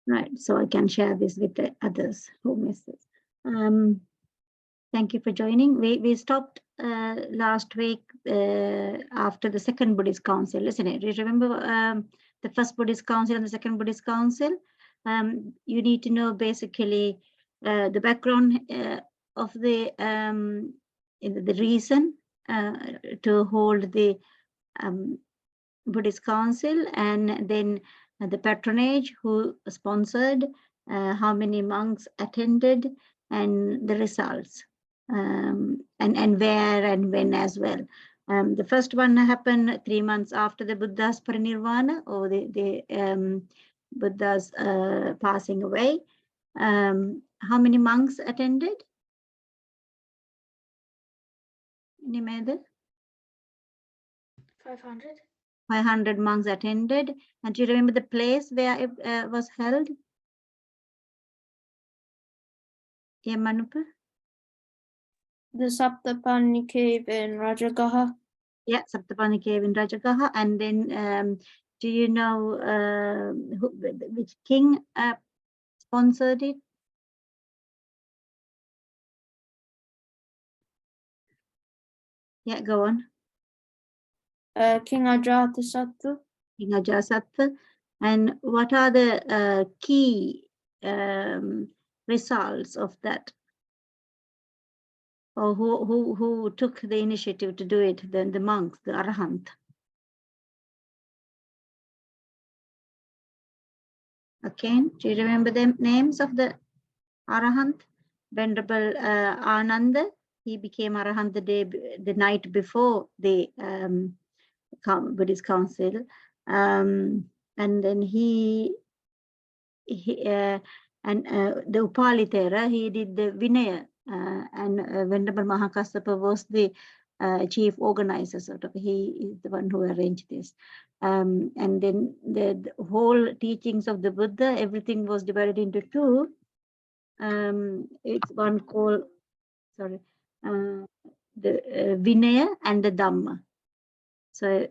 Right, so I can share this with the others who miss this. Thank you for joining. We stopped last week after the second Buddhist Council, isn't it? Do you remember the first Buddhist Council and the second Buddhist Council? You need to know basically the background of the reason to hold the Buddhist Council, and then the patronage, who sponsored, how many monks attended, and the results, and where and when as well. The first one happened 3 months after the Buddha's parinirvana, or the Buddha's passing away. How many monks attended? Any matter? 500. 500 monks attended. And do you remember the place where it was held? Yeah, Manupa? The Saptapani cave in Rajagaha. Yeah, Saptapani cave in Rajagaha. And then do you know which king sponsored it? Yeah, go on. King Ajatasattu. King Ajatasattu. And what are the key results of that? Or who took the initiative to do it? Then the monks, the Arahant. Okay, do you remember the names of the Arahant? Venerable Ananda, he became Arahant the night before the Buddhist Council, and then the Upali Thera, he did the Vinaya, and Venerable Mahakassapa was the chief organizer, sort of. He is the one who arranged this. And then the whole teachings of the Buddha, everything was divided into two. It's one called, sorry, the Vinaya and the Dhamma. So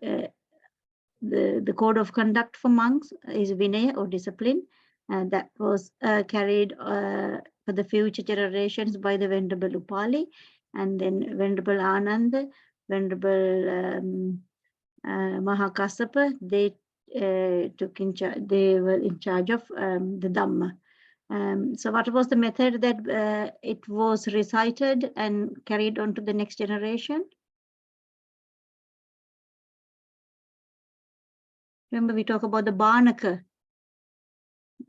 the code of conduct for monks is Vinaya, or discipline, and that was carried for the future generations by the Venerable Upali, and then Venerable Ananda, Venerable Mahakassapa, they took in charge. They were in charge of the Dhamma. So what was the method that it was recited and carried on to the next generation? Remember, we talk about the Bhanaka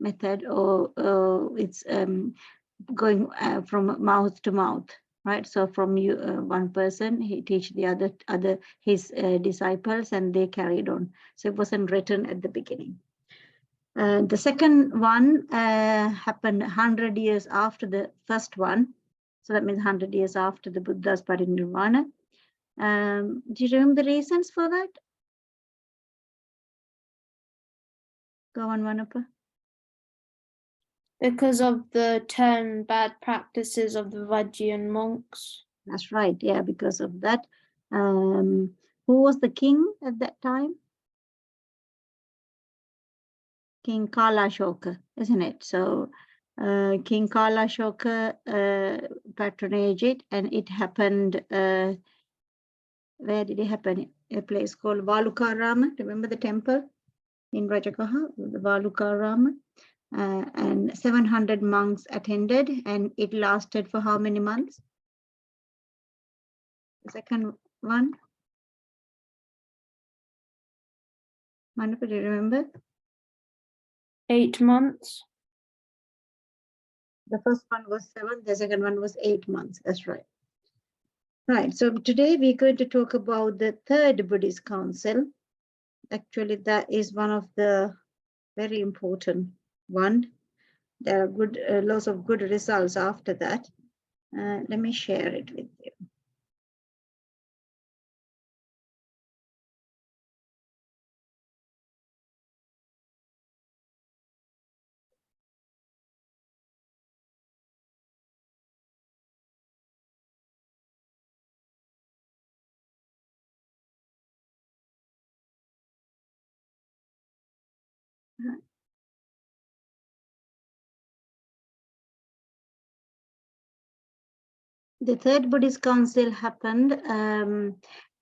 method, or it's going from mouth to mouth, right? So from you, one person, he teach the other his disciples, and they carried on. So it wasn't written at the beginning. The second one happened 100 years after the first one. So that means 100 years after the Buddha's parinirvana. Do you remember the reasons for that? Go on, Manapa. Because of the 10 bad practices of the Vajrayan monks. That's right, yeah, because of that. Who was the king at that time? King Kalashoka, isn't it? So King Kalashoka patronaged it, and it happened, where did it happen? A place called Valukarama. Remember the temple in Rajagaha, the Valukarama? And 700 monks attended, and it lasted for how many months? The second one? Manapa, do you remember? 8 months. The first one was 7, the second one was 8 months. That's right. Right, so today we're going to talk about the third Buddhist Council. Actually, that is one of the very important one. There are good, lots of good results after that. Let me share it with you. the third Buddhist council happened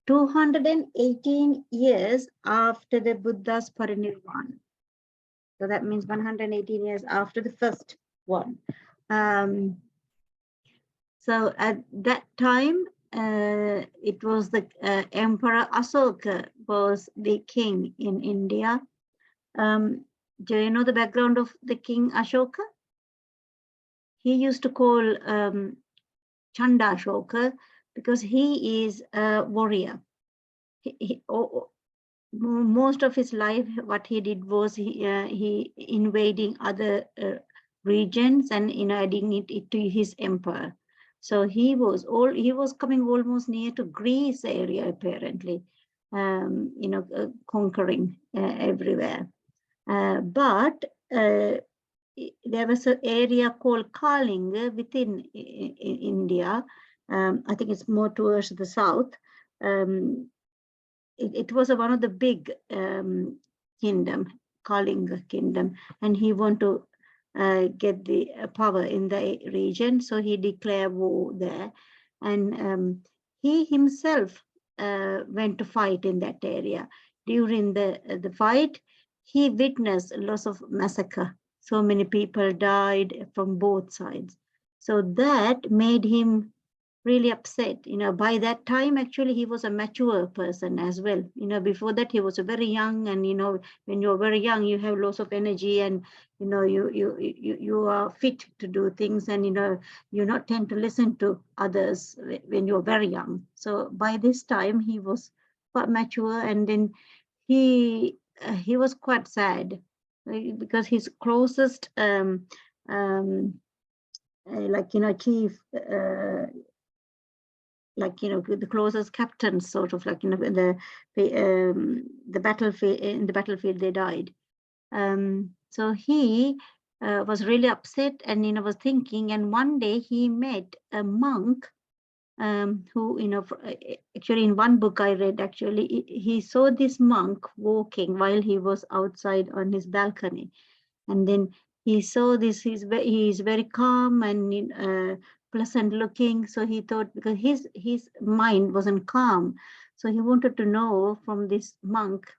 218 years after the Buddha's parinirvana. So that means 118 years after the first one. So at that time, it was the Emperor Asoka was the king in India. Do you know the background of the King Ashoka? He used to call Chanda Ashoka because he is a warrior. Most of his life, what he did was he invading other regions and adding it to his empire. So he was coming almost near to Greece area apparently, conquering everywhere. But there was an area called Kalinga within India. I think it's more towards the south. It was one of the big kingdom, Kalinga kingdom, and he wanted to get the power in the region, so he declared war there, and he himself went to fight in that area. During the fight, he witnessed lots of massacre. So many people died from both sides. So that made him really upset. By that time, actually, he was a mature person as well. Before that, he was very young, and when you're very young, you have lots of energy, and you are fit to do things, and you not tend to listen to others when you're very young. So by this time, he was quite mature, and then he was quite sad because his closest chief the closest captains, sort of the battlefield, in the battlefield they died. So he was really upset, and was thinking, and one day he met a monk who actually in one book I read, actually he saw this monk walking while he was outside on his balcony, and then he saw this. He is very calm and pleasant looking. So he thought, because his mind wasn't calm, so he wanted to know from this monk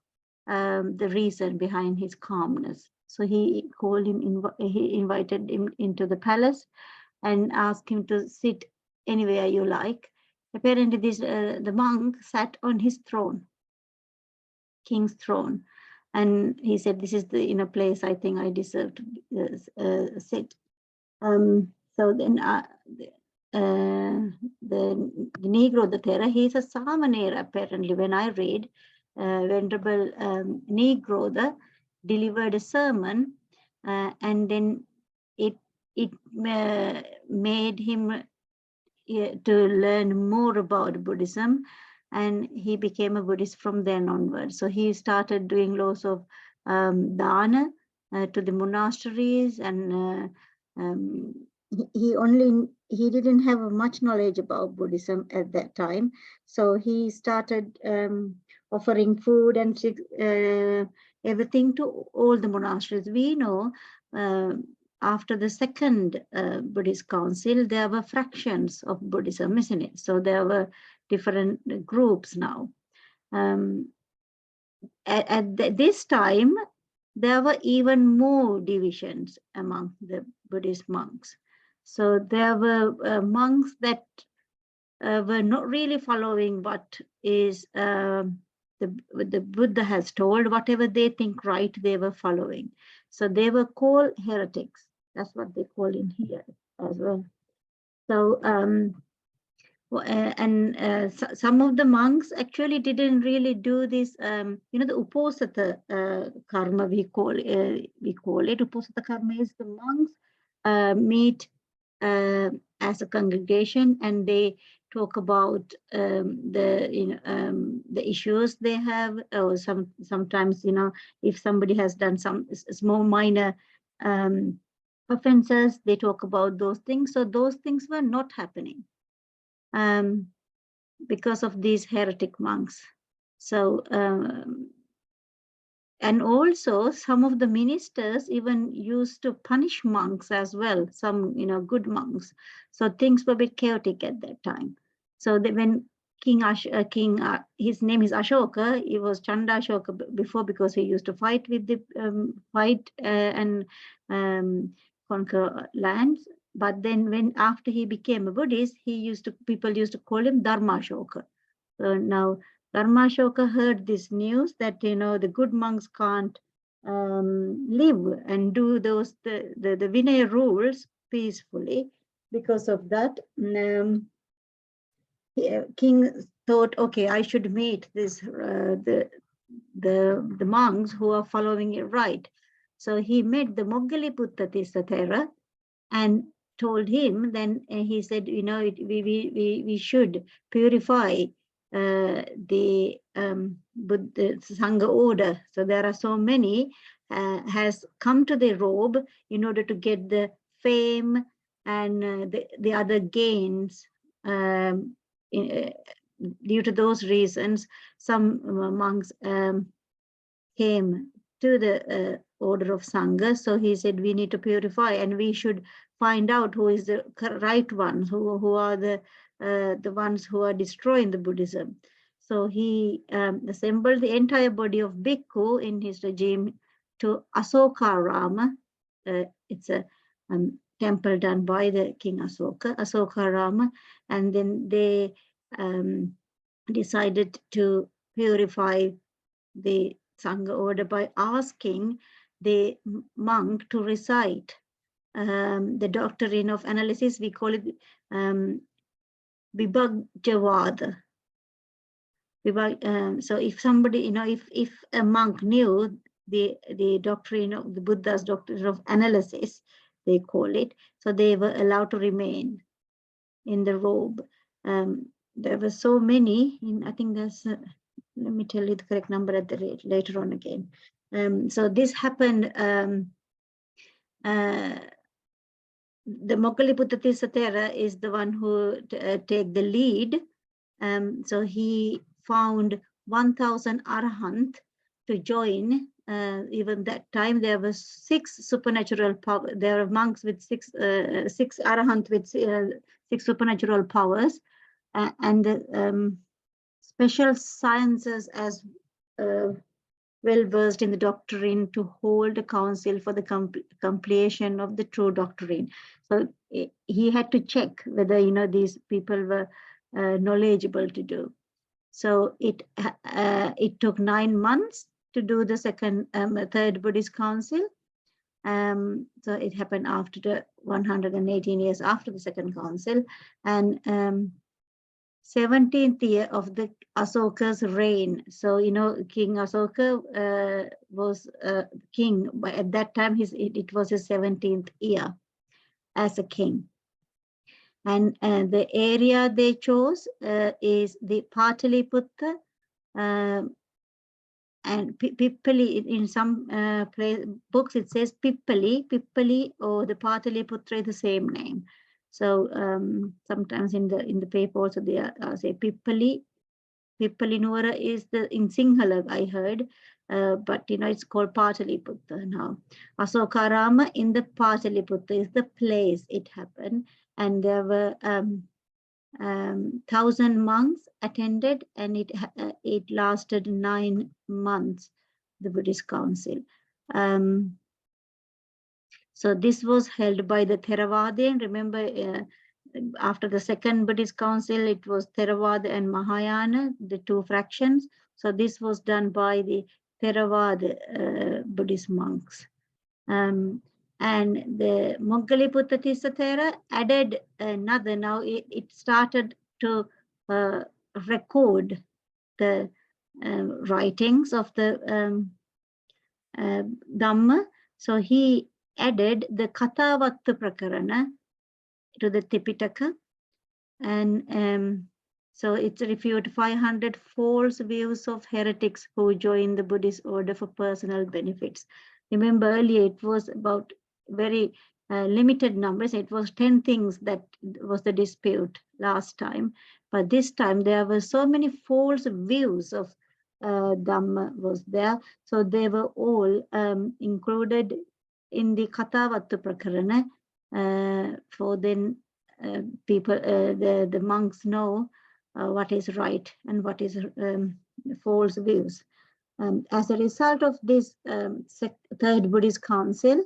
the reason behind his calmness. So he called him. He invited him into the palace and asked him to sit anywhere you like. Apparently, the monk sat on his throne, king's throne. And he said, "This is the place I think I deserve to sit." So then the Negro, the Thera, he's a Samanera apparently. When I read, Venerable Negro delivered a sermon, and then it made him to learn more about Buddhism, and he became a Buddhist from then onward. So he started doing lots of dana to the monasteries, and he didn't have much knowledge about Buddhism at that time. So he started offering food and everything to all the monasteries. We know after the second Buddhist council, there were fractions of Buddhism, isn't it? So there were different groups now. At this time, there were even more divisions among the Buddhist monks. So there were monks that were not really following what is the Buddha has told. Whatever they think right, they were following. So they were called heretics. That's what they call in here as well. So some of the monks actually didn't really do this. The uposatha karma we call it. Uposatha karma is the monks meet as a congregation, and they talk about the issues they have, or sometimes if somebody has done some small minor offenses, they talk about those things. So those things were not happening because of these heretic monks. So And also some of the ministers even used to punish monks as well, some, good monks. So things were a bit chaotic at that time. So when his name is Ashoka, he was Chanda Ashoka before, because he used to fight with the and conquer lands. But then after he became a Buddhist, people used to call him Dharma Ashoka. So now Dharmashoka heard this news that, the good monks can't live and do the Vinaya rules peacefully. Because of that, king thought, okay, I should meet the monks who are following it right. So he met the Moggaliputta Tissathera and told him. Then he said, we should purify the Buddha Sangha order. So there are so many has come to the robe in order to get the fame and the other gains. Due to those reasons, some monks came to the order of Sangha. So he said, we need to purify, and we should find out who is the right ones, who are the ones who are destroying the Buddhism. So he assembled the entire body of bhikkhu in his regime to Asokarama. It's a temple done by the King Asokarama, and then they decided to purify the Sangha order by asking the monk to recite the doctrine of analysis. We call it Vibhajyavada. So if somebody, if a monk knew the doctrine of the Buddha's doctrine of analysis, they call it, so they were allowed to remain in the robe. There were so many, I think there's, let me tell you the correct number at the rate later on again. So this happened, the Moggaliputta Tissathera is the one who take the lead. So he found 1,000 arahant to join. Even that time, there were 6 supernatural power. There are monks with 6 arahant with 6 supernatural powers, and the special sciences as well versed in the doctrine to hold a council for the completion of the true doctrine. So he had to check whether these people were knowledgeable to do. So it took 9 months to do the third Buddhist council. So it happened after the 118 years after the second council, and 17th year of the Asoka's reign. So King Asoka was king, but at that time it was his 17th year as a king. And the area they chose is the Pataliputta, and Pippali. In some books it says Pippali, or the Pataliputra is the same name. So sometimes in the paper also they say Pippali. Pippali Nuwara is in Sinhala, I heard, but it's called Pataliputta now. Asokarama in the Pataliputta is the place it happened, and there were 1,000 monks attended, and it lasted 9 months, the Buddhist council. So this was held by the Theravada. Remember, after the second Buddhist council, it was Theravada and Mahayana, the 2 fractions. So this was done by the Theravada Buddhist monks. And the Moggaliputta Tissathera added another. Now it started to record the writings of the Dhamma. So he added the Kathavatta Prakarana to the Tipitaka, and so it refuted 500 false views of heretics who joined the Buddhist order for personal benefits. Remember earlier it was about very limited numbers. It was 10 things that was the dispute last time, but this time there were so many false views of Dhamma was there. So they were all included in the Kathavattu Prakarana. For then people, the monks know what is right and what is false views. As a result of this Third Buddhist Council,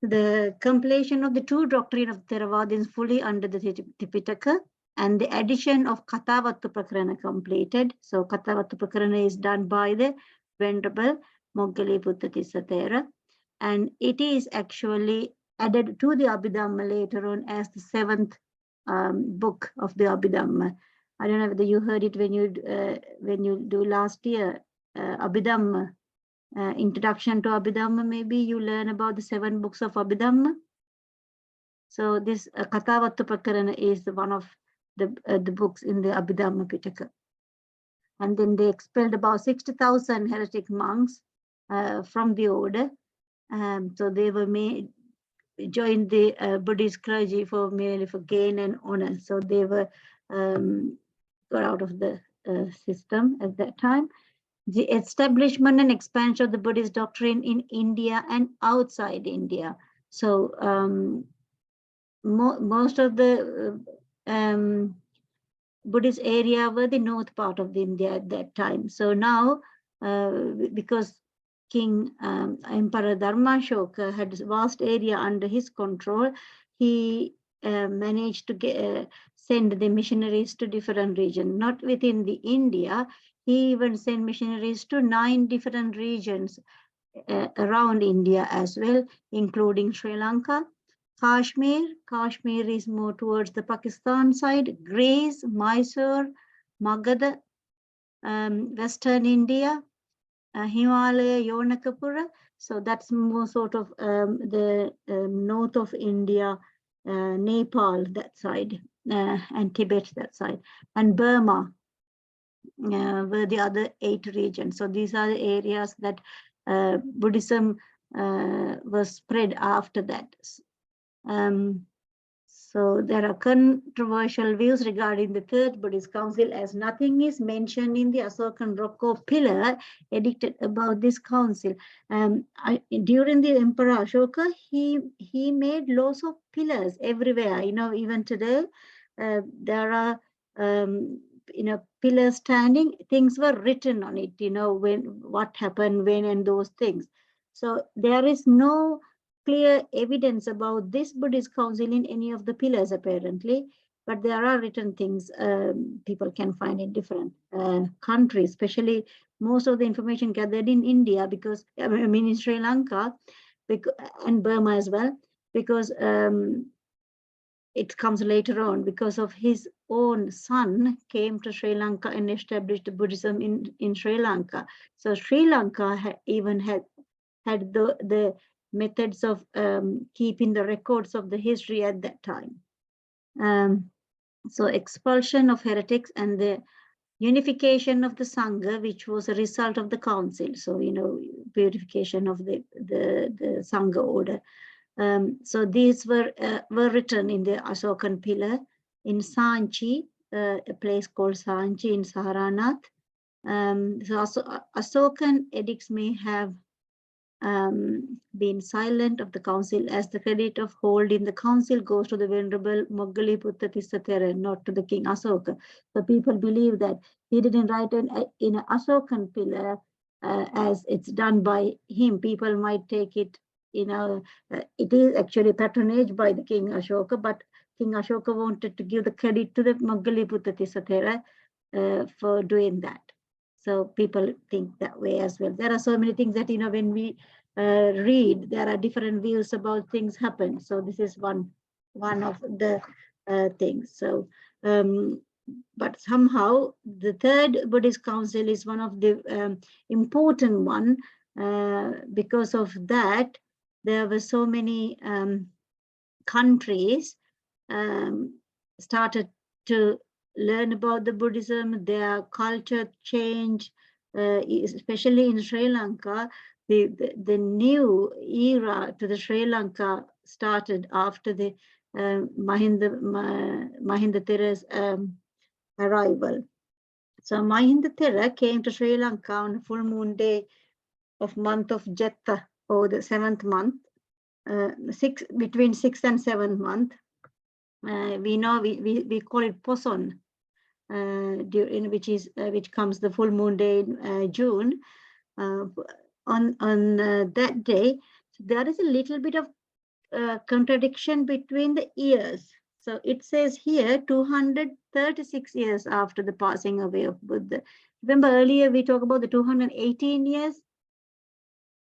the completion of the true doctrine of Theravada is fully under the Tipitaka, and the addition of Kathavattu Prakarana completed. So Kathavattu Prakarana is done by the Venerable Moggaliputta Tissatthera, and it is actually added to the Abhidhamma later on as the 7th book of the Abhidhamma. I don't know whether you heard it when you do last year, Abhidhamma. Introduction to Abhidhamma, maybe you learn about the 7 books of Abhidhamma. So this Kathavattu Prakarana is one of the books in the Abhidhamma Pitaka. And then they expelled about 60,000 heretic monks from the order. So they were joined the Buddhist clergy merely for gain and honor. So they were got out of the system at that time. The establishment and expansion of the Buddhist doctrine in India and outside India. So most of the Buddhist area were the north part of the India at that time. So now, because King Emperor Dharmashoka had vast area under his control, he managed to send the missionaries to different regions, not within the India. He even sent missionaries to 9 different regions around India as well, including Sri Lanka, Kashmir. Kashmir is more towards the Pakistan side, Greece, Mysore, Magadha, Western India, Himalaya, Yonakapura. So that's more sort of the north of India, Nepal, that side, and Tibet, that side, and Burma were the other 8 regions. So these are the areas that Buddhism was spread after that. So there are controversial views regarding the Third Buddhist Council, as nothing is mentioned in the Asokan Rocco pillar edicted about this council. During the Emperor Ashoka, he made laws of pillars everywhere. You know, even today, there are pillars standing. Things were written on it. You know, what happened when, and those things. So there is no clear evidence about this Buddhist council in any of the pillars, apparently, but there are written things people can find in different countries, especially most of the information gathered in India, because I mean in Sri Lanka and Burma as well, because it comes later on, because of his own son came to Sri Lanka and established Buddhism in Sri Lanka. So Sri Lanka even had the methods of keeping the records of the history at that time. So expulsion of heretics and the unification of the Sangha, which was a result of the council. So, you know, purification of the Sangha order. So these were written in the Asokan pillar in Sanchi, a place called Sanchi in Saharanath. So Asokan edicts may have been silent of the council, as the credit of holding the council goes to the Venerable Moggaliputta Tissatthera, not to the King Asoka. So people believe that he didn't write in an Asokan pillar as it's done by him. People might take it, you know, it is actually patronage by the King Ashoka, but King Ashoka wanted to give the credit to the Moggaliputta Tissatthera for doing that. So people think that way as well. There are so many things that, you know, when we read, there are different views about things happen. So this is one of the things. So, but somehow the Third Buddhist Council is one of the important one. Because of that, there were so many countries started to learn about the Buddhism, their culture changed, especially in Sri Lanka. The new era to the Sri Lanka started after the Mahinda Thera's arrival. So Mahinda Thera came to Sri Lanka on full moon day of month of Jetta, or the 7th month, between 6th and 7th month. We know we call it Poson, which comes the full moon day in June. On that day, so there is a little bit of contradiction between the years. So it says here 236 years after the passing away of Buddha. Remember earlier we talked about the 218 years.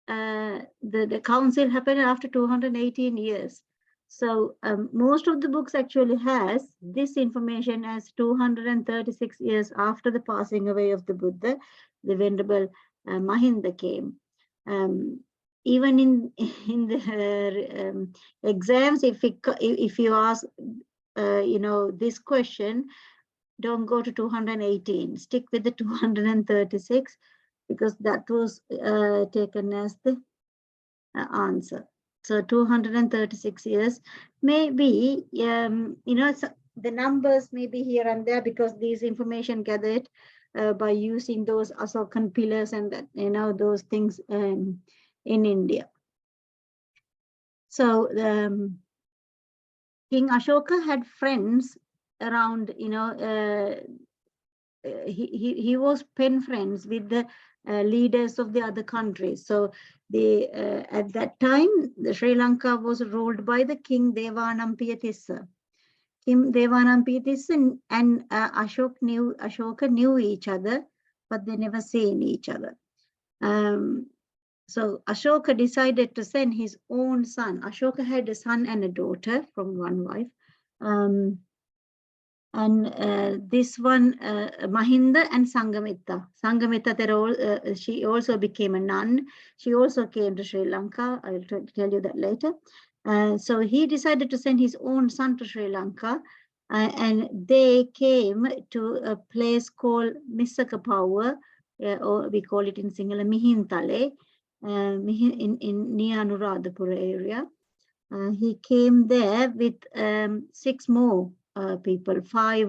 The council happened after 218 years. So most of the books actually has this information as 236 years after the passing away of the Buddha, the Venerable Mahinda came. Even in the exams, if you ask, this question, don't go to 218. Stick with the 236 because that was taken as the answer. So 236 years, maybe the numbers may be here and there because these information gathered by using those Asokan pillars and that those things in India. So King Ashoka had friends around. He was pen friends with the leaders of the other countries. So at that time, the Sri Lanka was ruled by the King Devanampiya. King Devanampiya and Ashoka knew each other, but they never seen each other. So Ashoka decided to send his own son. Ashoka had a son and a daughter from one wife. And this one, Mahinda and Sanghamitta. Sanghamitta, she also became a nun. She also came to Sri Lanka. I'll tell you that later. So he decided to send his own son to Sri Lanka. And they came to a place called Missakapawa, or we call it in Sinhala Mihintale, in near Anuradhapura area. He came there with 6 more people, five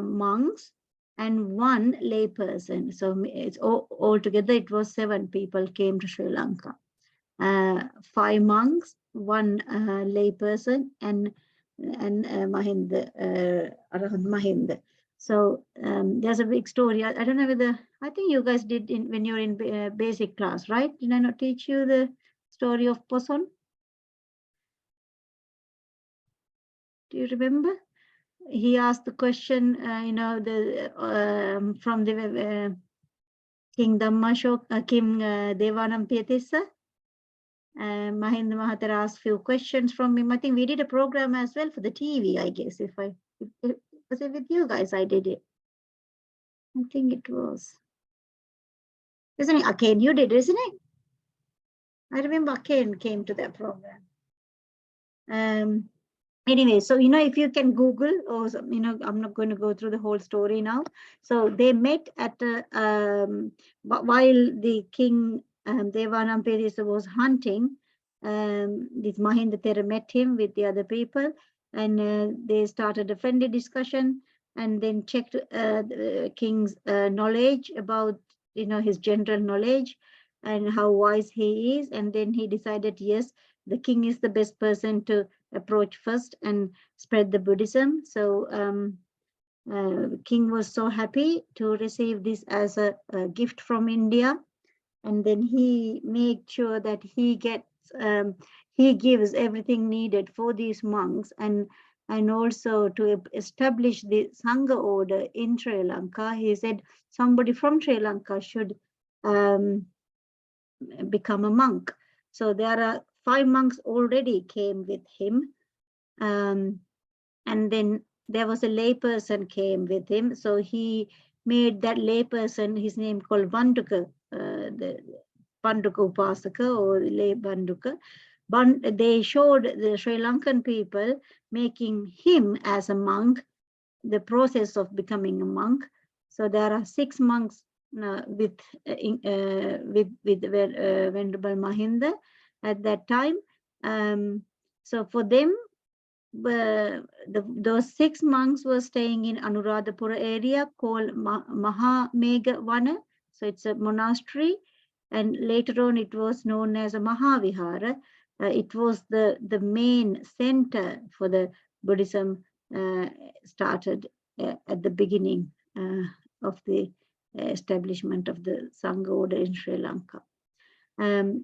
monks and 1 lay person. So it's altogether it was 7 people came to Sri Lanka. 5 monks, 1 lay person, and Mahinda, Arahant Mahinda. So there's a big story. I don't know whether, I think you guys did when you're in basic class, right? Did I not teach you the story of Poson? Do you remember? He asked the question, from the King Dhammashok, King Devanampiya. Mahinda Mahathir asked few questions from him. I think we did a program as well for the TV, I guess. Was it with you guys? I did it. I think it was. Isn't it? Akain, you did, isn't it? I remember Akain came to that program. Anyway, so if you can Google, or I'm not going to go through the whole story now. So they met at while the King Devanampiya was hunting. This Mahinda Thera met him with the other people, and they started a friendly discussion, and then checked the king's knowledge about his general knowledge and how wise he is, and then he decided, yes, the king is the best person to approach first and spread the Buddhism. So king was so happy to receive this as a gift from India, and then he made sure that he gives everything needed for these monks, and also to establish the Sangha order in Sri Lanka. He said somebody from Sri Lanka should become a monk. So there are 5 monks already came with him, and then there was a lay person came with him. So he made that lay person, his name called Banduka, the Banduka Upasaka or lay Banduka. They showed the Sri Lankan people making him as a monk, the process of becoming a monk. So there are 6 monks with Venerable Mahinda at that time. So for them, those 6 monks were staying in Anuradhapura area called Mahamegha Vana. So it's a monastery, and later on it was known as a Mahavihara. It was the main center for the Buddhism, started at the beginning of the establishment of the Sangha order in Sri Lanka.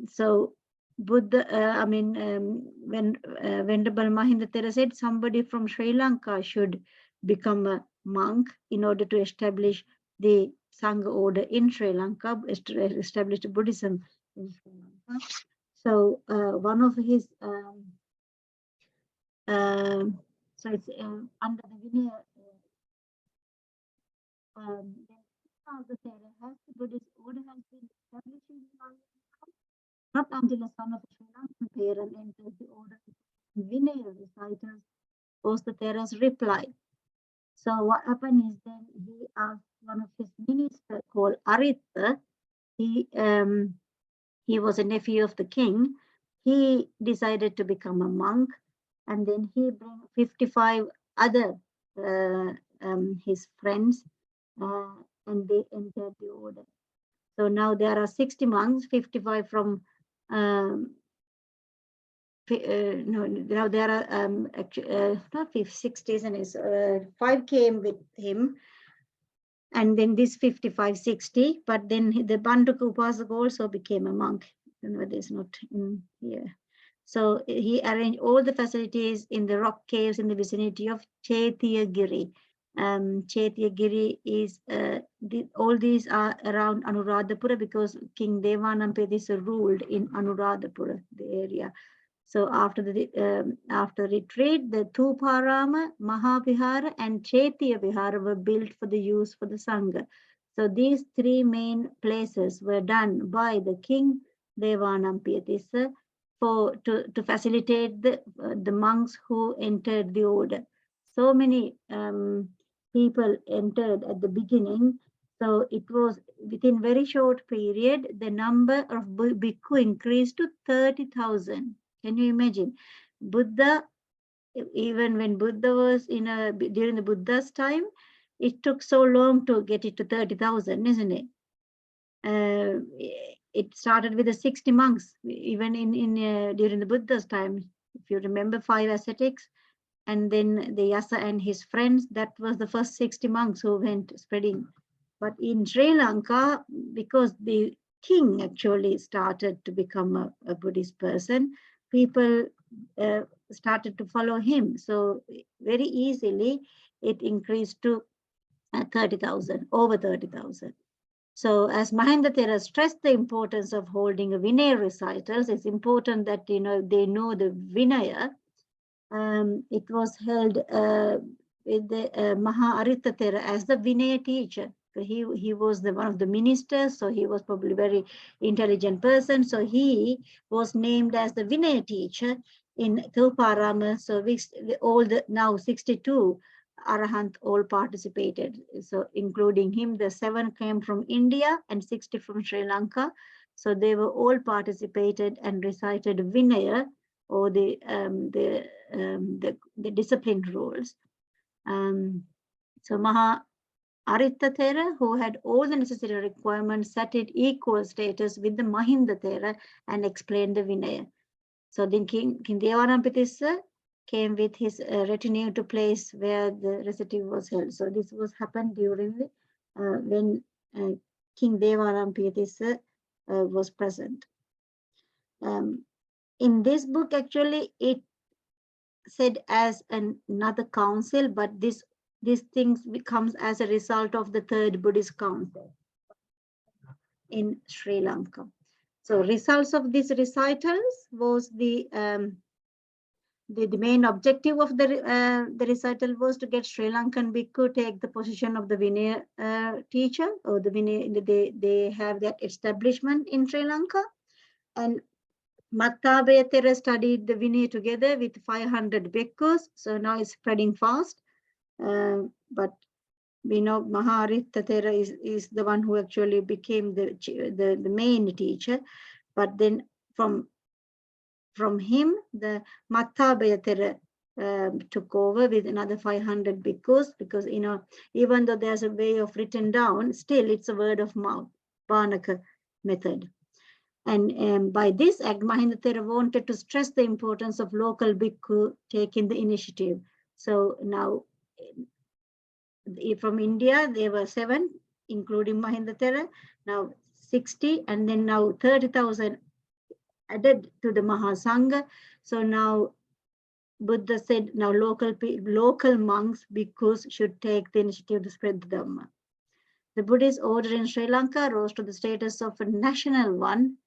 So Buddha, when Venerable Mahinda Thera said somebody from Sri Lanka should become a monk in order to establish the Sangha order in Sri Lanka, establish Buddhism in Sri Lanka. So one of his, so it's under the Vinaya, the Buddhist order has been established in Sri Lanka. Not until a son of a Sri Lankan parent entered the order. Vinaya reciters was the Thera's reply. So what happened is then he asked one of his ministers called Aritha. He was a nephew of the king. He decided to become a monk, and then he brought 55 other his friends, and they entered the order. So now there are 60 monks, 55 from no, now there are not 60, isn't it? 5 came with him, and then this 55, 60. But then the Banduka Upasaka also became a monk. There's not in here. So he arranged all the facilities in the rock caves in the vicinity of Chaitiyagiri. Chaitiyagiri is all these are around Anuradhapura because King Devanampiya ruled in Anuradhapura, the area. So after retreat, the Thuparama, Mahavihara, and Chaitya Vihara were built for the use for the Sangha. So these 3 main places were done by the King Devanampiya to facilitate the monks who entered the order. So many people entered at the beginning. So it was within very short period, the number of bhikkhu increased to 30,000. Can you imagine? Buddha, even when Buddha was during the Buddha's time, it took so long to get it to 30,000, isn't it? It started with the 60 monks, even during the Buddha's time. If you remember, 5 ascetics, and then the Yasa and his friends, that was the first 60 monks who went spreading. But in Sri Lanka, because the king actually started to become a Buddhist person, people started to follow him. So very easily, it increased to 30,000, over 30,000. So as Mahinda Thera stressed the importance of holding a Vinaya recitals, it's important that they know the Vinaya. It was held with the Maha Aritha Thera as the Vinaya teacher. He was one of the ministers, so he was probably a very intelligent person. So he was named as the Vinaya teacher in Thuparama. So all the now 62 Arahant all participated. So including him, the 7 came from India and 60 from Sri Lanka. So they were all participated and recited Vinaya, or the discipline rules. So Maha Aritha Thera, who had all the necessary requirements, sat in equal status with the Mahinda Thera and explained the Vinaya. So then King Devanampiya came with his retinue to place where the recitative was held. So this was happened during the when King Devanampiya was present. In this book, actually, it said as another council, but these things becomes as a result of the 3rd Buddhist council in Sri Lanka. So results of these recitals was the main objective of the recital was to get Sri Lankan bhikkhu take the position of the Vinaya teacher, or the Vinaya. They have that establishment in Sri Lanka, and Mattabhaya Thera studied the Vinaya together with 500 bhikkhus. So now it's spreading fast. But we know Maha Aritha Thera is the one who actually became the main teacher. But then from him, the Mattabhaya Thera took over with another 500 bhikkhus, because, you know, even though there's a way of written down, still it's a word of mouth, Bhanaka method. And by this act, Mahinda Thera wanted to stress the importance of local bhikkhu taking the initiative. So now from India, there were 7, including Mahinda Thera, now 60, and then now 30,000 added to the Mahasangha. So now Buddha said, now local monks, bhikkhus, should take the initiative to spread the Dhamma. The Buddhist order in Sri Lanka rose to the status of a national one,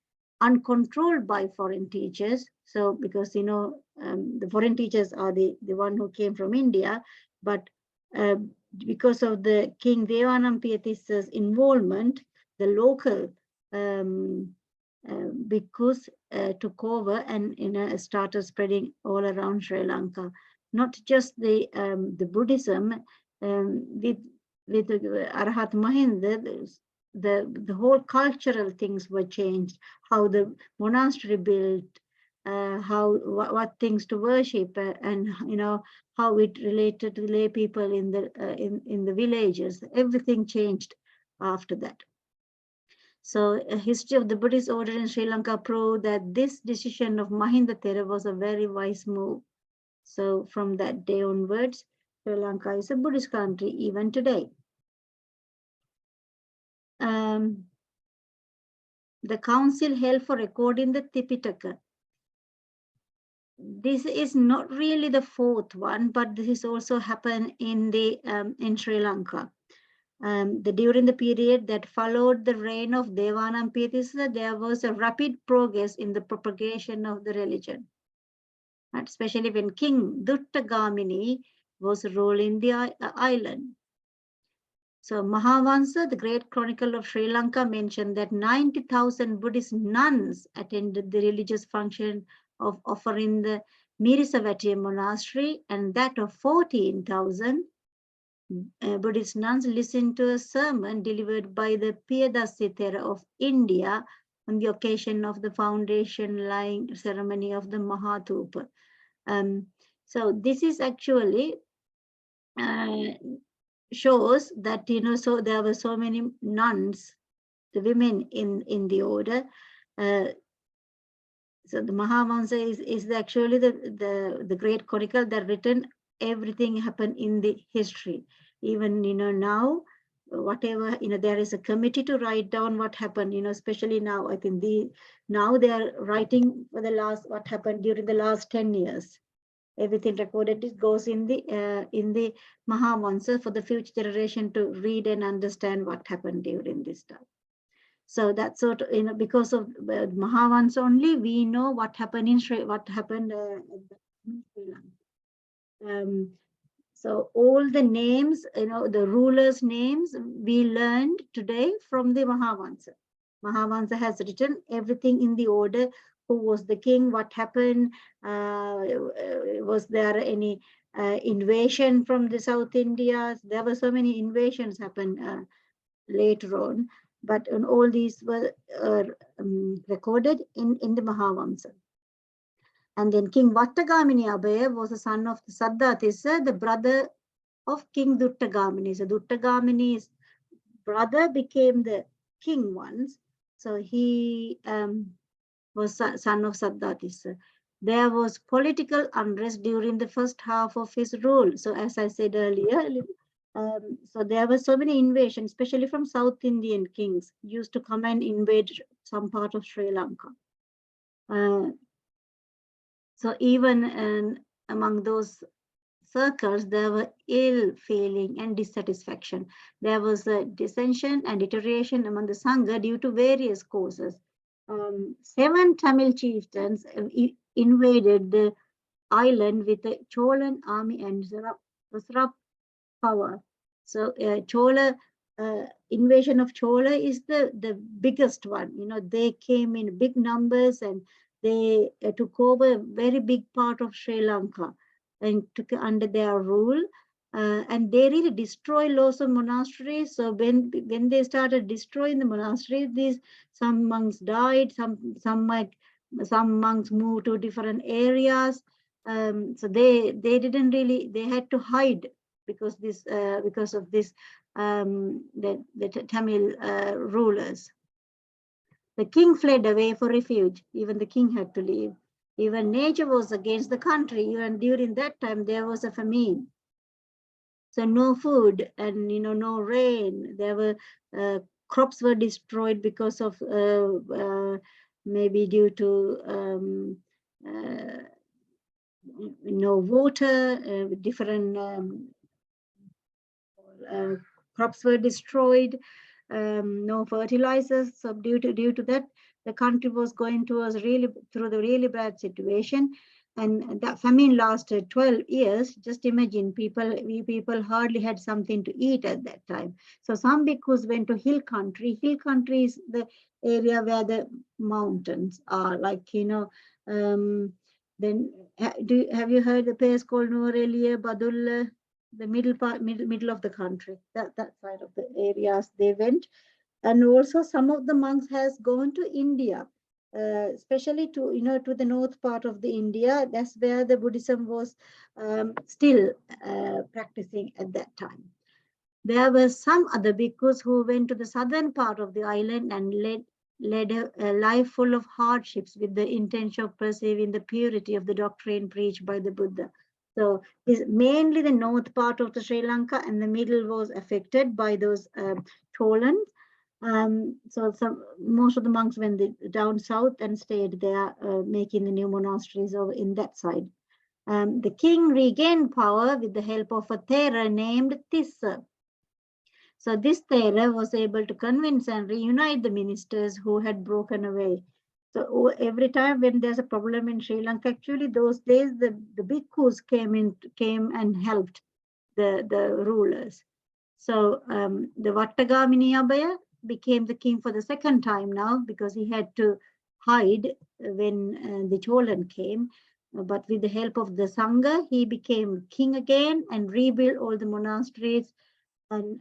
uncontrolled by foreign teachers. So because, you know, the foreign teachers are the one who came from India, but because of the King Devanampiyatissa's involvement, the local bhikkhus took over and, you know, started spreading all around Sri Lanka. Not just the Buddhism, with Arahat Mahinda, the whole cultural things were changed. How the monastery built, what things to worship, and, you know, how it related to lay people in the villages. Everything changed after that. So a history of the Buddhist order in Sri Lanka proved that this decision of Mahinda Thera was a very wise move. So from that day onwards, Sri Lanka is a Buddhist country even today. The council held for recording the Tipitaka. This is not really the 4th one, but this is also happened in Sri Lanka. During the period that followed the reign of Devanampiyatisasa, there was a rapid progress in the propagation of the religion, especially when King Duttagamini was ruling the island. So Mahavansa, the great chronicle of Sri Lanka, mentioned that 90,000 Buddhist nuns attended the religious function of offering the Mirisavati monastery, and that of 14,000 Buddhist nuns listened to a sermon delivered by the Piyadasi Thera of India on the occasion of the foundation laying ceremony of the Mahathupa. So this is actually shows that, you know, so there were so many nuns, the women in the order. So the Mahavansa is actually the great chronicle that written everything happened in the history. Even, you know, now, whatever, you know, there is a committee to write down what happened, you know, especially now. I think now they are writing for what happened during the last 10 years. Everything recorded, it goes in the Mahavansa for the future generation to read and understand what happened during this time. So that's sort of, you know, because of Mahavansa only, we know what happened in Sri Lanka. So all the names, you know, the rulers' names we learned today from the Mahavansa. Mahavansa has written everything in the order. Who was the king? What happened? Was there any invasion from the South India? There were so many invasions happened later on, but all these were recorded in the Mahavansa. And then King Vattagamini Abhaya was the son of the Saddhatissa, the brother of King Duttagamini. So Duttagamini's brother became the king once. So he was son of Saddhatissa. There was political unrest during the first half of his rule. So as I said earlier, so there were so many invasions, especially from South Indian kings, used to come and invade some part of Sri Lanka. So even among those circles, there were ill feeling and dissatisfaction. There was a dissension and deterioration among the Sangha due to various causes. 7 Tamil chieftains invaded the island with a Cholan army and usurped power. So Chola invasion of Chola is the biggest one. You know, they came in big numbers and they took over a very big part of Sri Lanka and took under their rule. And they really destroyed lots of monasteries. So when they started destroying the monasteries, some monks died, some monks moved to different areas. So they didn't really, they had to hide because of this the Tamil rulers. The king fled away for refuge. Even the king had to leave. Even nature was against the country. Even during that time, there was a famine. So no food and no rain. There were crops were destroyed because of maybe due to no water. Different crops were destroyed. No fertilizers. So due to that, the country was going through the really bad situation, and that famine lasted 12 years. Just imagine, we people hardly had something to eat at that time. So some bhikkhus went to hill country. Hill country is the area where the mountains are, like then have you heard the place called Nuwara Badulla? The middle of the country, that side of the areas they went. And also some of the monks has gone to India, especially to to the north part of the India. That's where the Buddhism was still practicing at that time. There were some other bhikkhus who went to the southern part of the island and led a life full of hardships with the intention of perceiving the purity of the doctrine preached by the Buddha. So it's mainly the north part of the Sri Lanka, and the middle was affected by those Cholans. So most of the monks went down south and stayed there, making the new monasteries over in that side. The king regained power with the help of a Thera named Tissa. So this Thera was able to convince and reunite the ministers who had broken away. So every time when there's a problem in Sri Lanka, actually those days the bhikkhus came and helped the rulers. So the Vattagamini Abhaya became the king for the second time now, because he had to hide when the Cholan came. But with the help of the Sangha, he became king again and rebuilt all the monasteries. And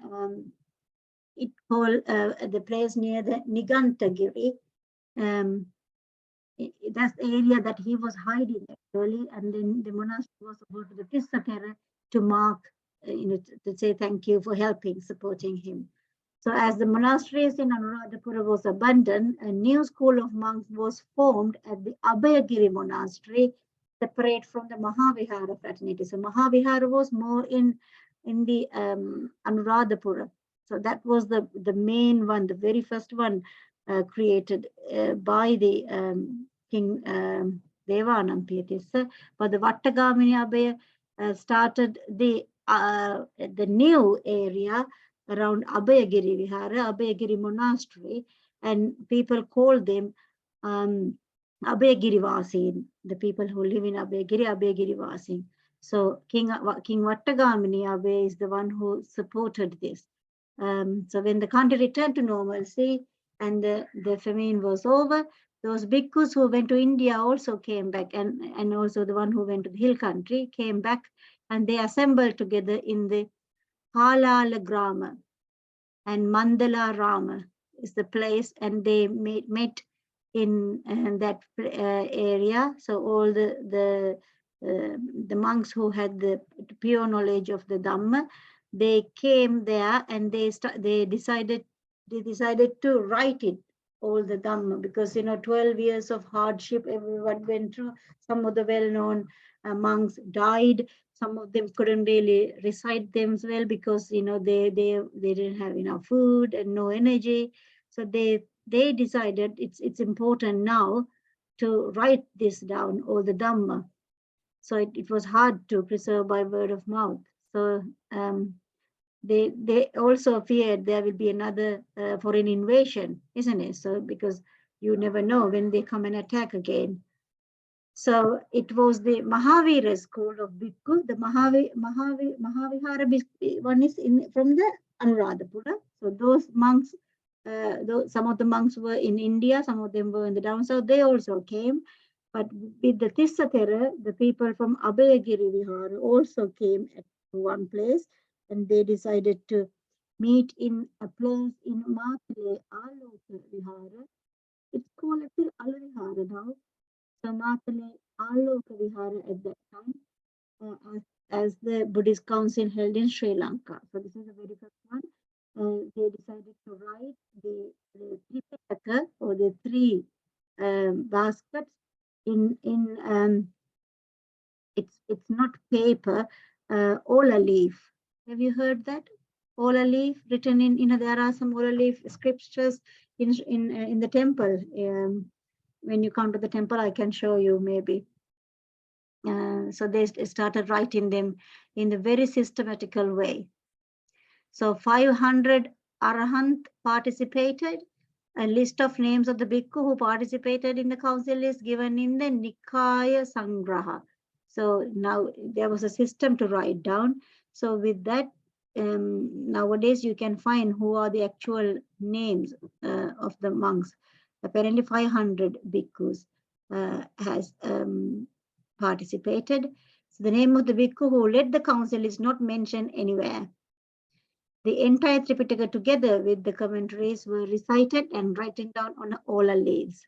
it called the place near the Nigantagiri. That's the area that he was hiding actually, and then the monastery was about to the Tissatera to mark, to say thank you for helping, supporting him. So as the monasteries in Anuradhapura was abandoned, a new school of monks was formed at the Abhayagiri monastery, separate from the Mahavihara fraternity. So Mahavihara was more in the Anuradhapura. So that was the main one, the very first one created by the King Devanampiya Tissa. But the Vattagamini Abhaya started the new area around Abhayagiri Vihara, Abhayagiri Monastery, and people call them Abhayagiri Vasin, the people who live in Abhayagiri Vasin. So King Vattagamini Abhay is the one who supported this. So when the country returned to normalcy and the famine was over, those bhikkhus who went to India also came back, and also the one who went to the hill country came back, and they assembled together in the Halala Grama, and Mandala Rama is the place, and they met in that area. So all the monks who had the pure knowledge of the Dhamma, they came there, and they decided to write it, all the Dhamma, because 12 years of hardship everyone went through. Some of the well-known monks died. Some of them couldn't really recite them well because they didn't have enough food and no energy. So they decided it's important now to write this down, all the Dhamma. So it was hard to preserve by word of mouth. So they also feared there will be another foreign invasion, isn't it? So because you never know when they come and attack again. So it was the Mahavira school of Bhikkhu. The Mahavihara one is from the Anuradhapura. So those monks, some of the monks were in India, some of them were in the down south. They also came. But with the Tissatera, the people from Abhayagiri Vihara also came at one place, and they decided to meet in a place in Matale Aloka Vihara. It's called actually Alavihara now. So Matale Aloka Vihara at that time as the Buddhist Council held in Sri Lanka. So this is the very first one. They decided to write the Tripitaka, or the three baskets in it's not paper, ola leaf. Have you heard that? Ola leaf written in, there are some ola leaf scriptures in the temple. When you come to the temple, I can show you maybe. So they started writing them in the very systematical way. So 500 Arahant participated. A list of names of the bhikkhu who participated in the council is given in the Nikaya Sangraha. So now there was a system to write down. So with that, nowadays you can find who are the actual names of the monks. Apparently 500 bhikkhus has participated. So the name of the bhikkhu who led the council is not mentioned anywhere. The entire Tripitaka together with the commentaries were recited and written down on ola leaves.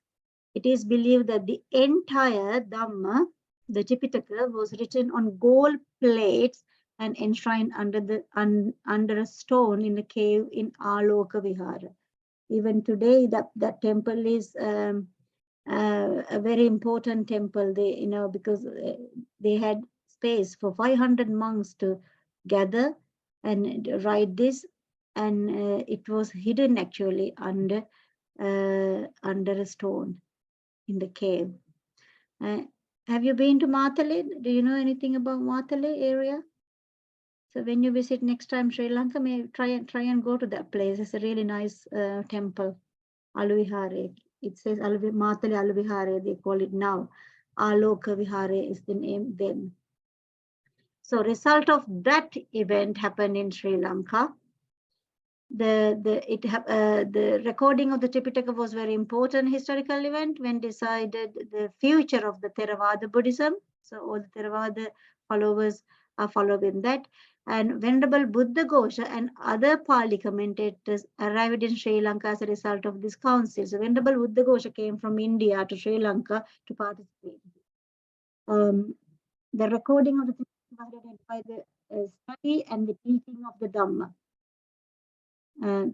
It is believed that the entire Dhamma, the Tripitaka, was written on gold plates and enshrined under a stone in a cave in Aloka Vihara. Even today, that temple is a very important temple. They, because they had space for 500 monks to gather and write this, and it was hidden actually under a stone in the cave. Have you been to Matale? Do you know anything about Matale area? So when you visit next time Sri Lanka, may try and go to that place. It's a really nice temple, Aluvihare. It says Matale Aluvihare, they call it now. Aloka Vihare is the name then. So result of that event happened in Sri Lanka. The recording of the Tripitaka was very important historical event when decided the future of the Theravada Buddhism. So all the Theravada followers are following that. And Venerable Buddha Ghosha and other Pali commentators arrived in Sri Lanka as a result of this council. So Venerable Buddha Ghosha came from India to Sri Lanka to participate. The recording of the Tripitaka was identify the study and the teaching of the Dhamma.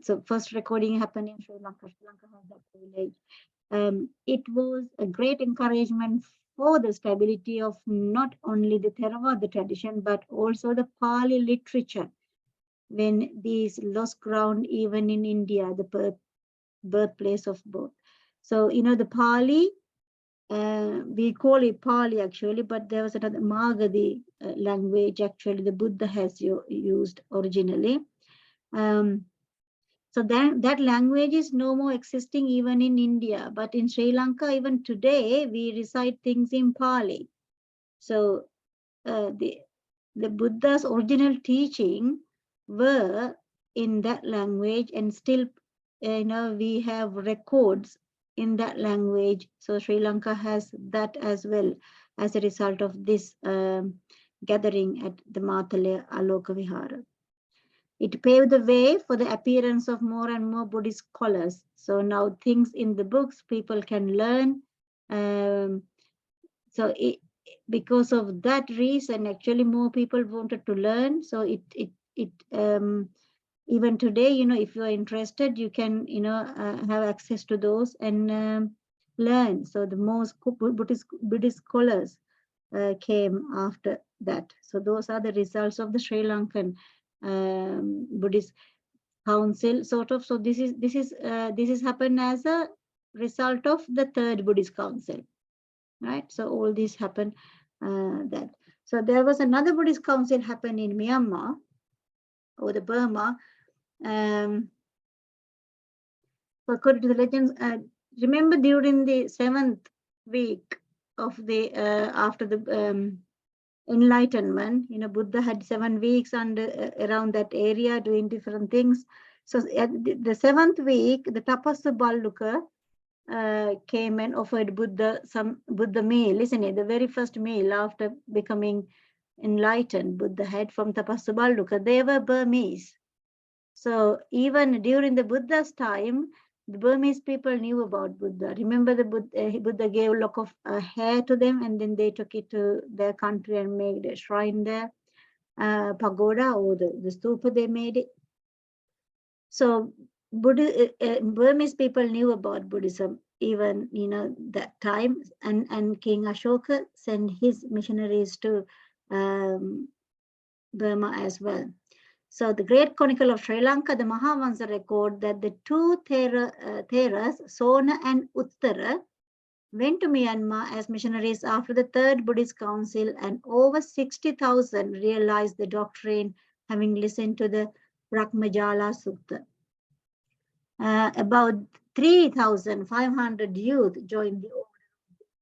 So first recording happened in Sri Lanka. Sri Lanka has that privilege. It was a great encouragement for the stability of not only the Theravada tradition, but also the Pali literature. When these lost ground, even in India, the birthplace of both. So, the Pali, we call it Pali actually, but there was another Magadhi language actually the Buddha has used originally. So that language is no more existing even in India, but in Sri Lanka, even today, we recite things in Pali. So the Buddha's original teaching were in that language, and still, we have records in that language. So Sri Lanka has that as well as a result of this gathering at the Matale Aloka Vihara. It paved the way for the appearance of more and more Buddhist scholars. So now things in the books people can learn. Because of that reason, actually more people wanted to learn. So even today, if you are interested, you can, have access to those and learn. So the most Buddhist scholars came after that. So those are the results of the Sri Lankan Buddhist Council, sort of. So this is happened as a result of the third Buddhist Council, right? So all this happened that. So there was another Buddhist Council happened in Myanmar or the Burma. According to the legends, remember during the 7th week of the after the Enlightenment, Buddha had 7 weeks around that area doing different things. So at the 7th week, the Tapasya Balluka came and offered Buddha some Buddha meal, isn't it? The very first meal after becoming enlightened, Buddha had from Tapasya Balluka. They were Burmese. So even during the Buddha's time, the Burmese people knew about Buddha. Remember, the Buddha gave a lock of hair to them, and then they took it to their country and made a shrine there, pagoda, or the stupa, they made it. So Burmese people knew about Buddhism even, that time, and King Ashoka sent his missionaries to Burma as well. So the Great Chronicle of Sri Lanka, the Mahavansa, record that the two Theras, Sona and Uttara, went to Myanmar as missionaries after the Third Buddhist Council, and over 60,000 realized the doctrine, having listened to the Brahmajala Sutta. About 3,500 youth joined the order of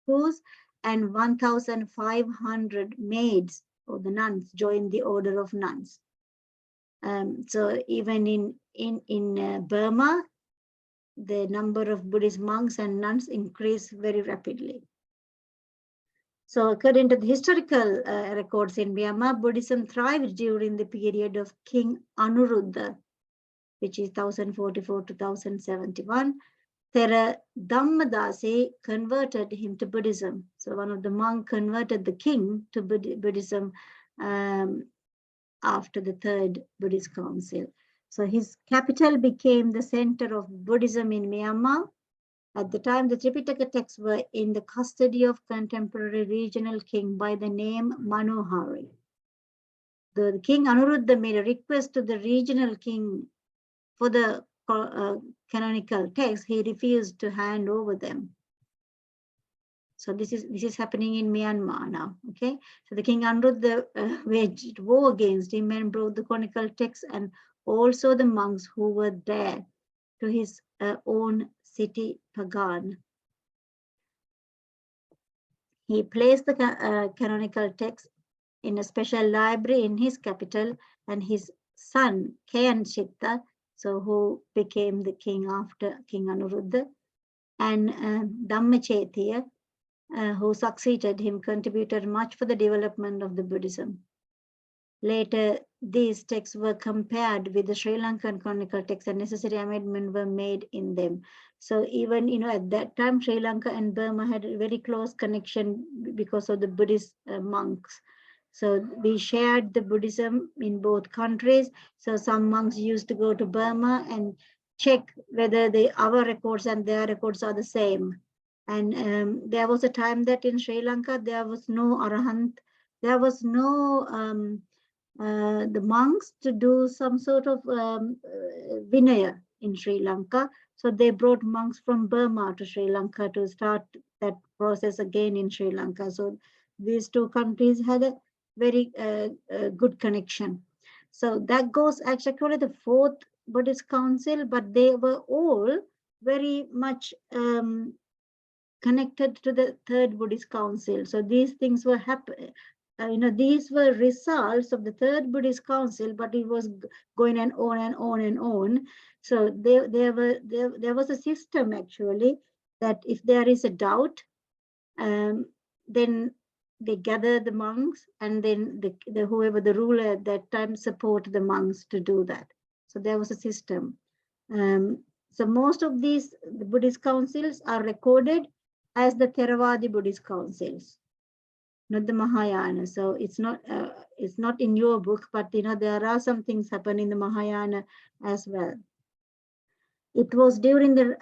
schools, and 1,500 maids, or the nuns, joined the order of nuns. So even in Burma, the number of Buddhist monks and nuns increased very rapidly. So according to the historical records in Myanmar, Buddhism thrived during the period of King Anuruddha, which is 1044 to 1071. Thera Dhammadasi converted him to Buddhism. So one of the monks converted the king to Buddhism after the Third Buddhist Council. So his capital became the center of Buddhism in Myanmar. At the time, the Tripitaka texts were in the custody of contemporary regional king by the name Manohari. The King Anuruddha made a request to the regional king for the canonical text. He refused to hand over them. So this is happening in Myanmar now. Okay, so the King Anuruddha waged war against him and brought the canonical text and also the monks who were there to his own city, Pagan. He placed the canonical text in a special library in his capital, and his son Kayanchitta, so who became the king after King Anuruddha, and Dhammachethiya, who succeeded him, contributed much for the development of the Buddhism. Later, these texts were compared with the Sri Lankan canonical texts, and necessary amendments were made in them. So even at that time, Sri Lanka and Burma had a very close connection because of the Buddhist monks. So we shared the Buddhism in both countries. So some monks used to go to Burma and check whether our records and their records are the same. And there was a time that in Sri Lanka there was no Arahant, there was no the monks to do some sort of Vinaya in Sri Lanka. So they brought monks from Burma to Sri Lanka to start that process again in Sri Lanka. So these two countries had a very good connection. So that goes actually the Fourth Buddhist Council, but they were all very much connected to the Third Buddhist Council. So these things were happening. These were results of the Third Buddhist Council, but it was going and on and on and on. So there was a system actually that if there is a doubt, then they gather the monks, and then whoever the ruler at that time support the monks to do that. So there was a system. So most of the Buddhist councils are recorded as the Theravada Buddhist councils, not the Mahayana. So it's not in your book, but there are some things happen in the Mahayana as well. It was during the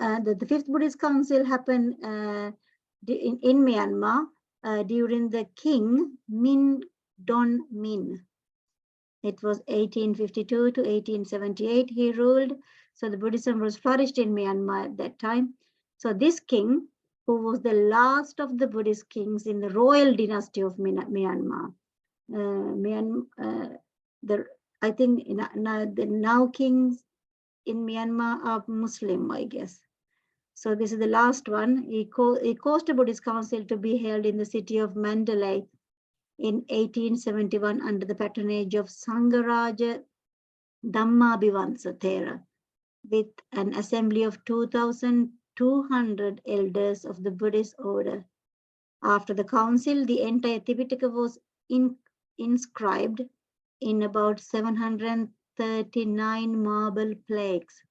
Fifth Buddhist Council happened in Myanmar during the King Min Don Min. It was 1852 to 1878 he ruled. So the Buddhism was flourished in Myanmar at that time. So this king, who was the last of the Buddhist kings in the royal dynasty of Myanmar, I think the now kings in Myanmar are Muslim, I guess. So this is the last one. He caused a Buddhist council to be held in the city of Mandalay in 1871 under the patronage of Sangaraja Dhammabhivansa Thera, with an assembly of 2,200 elders of the Buddhist order. After the council, the entire Tipitaka was inscribed in about 739 marble plaques.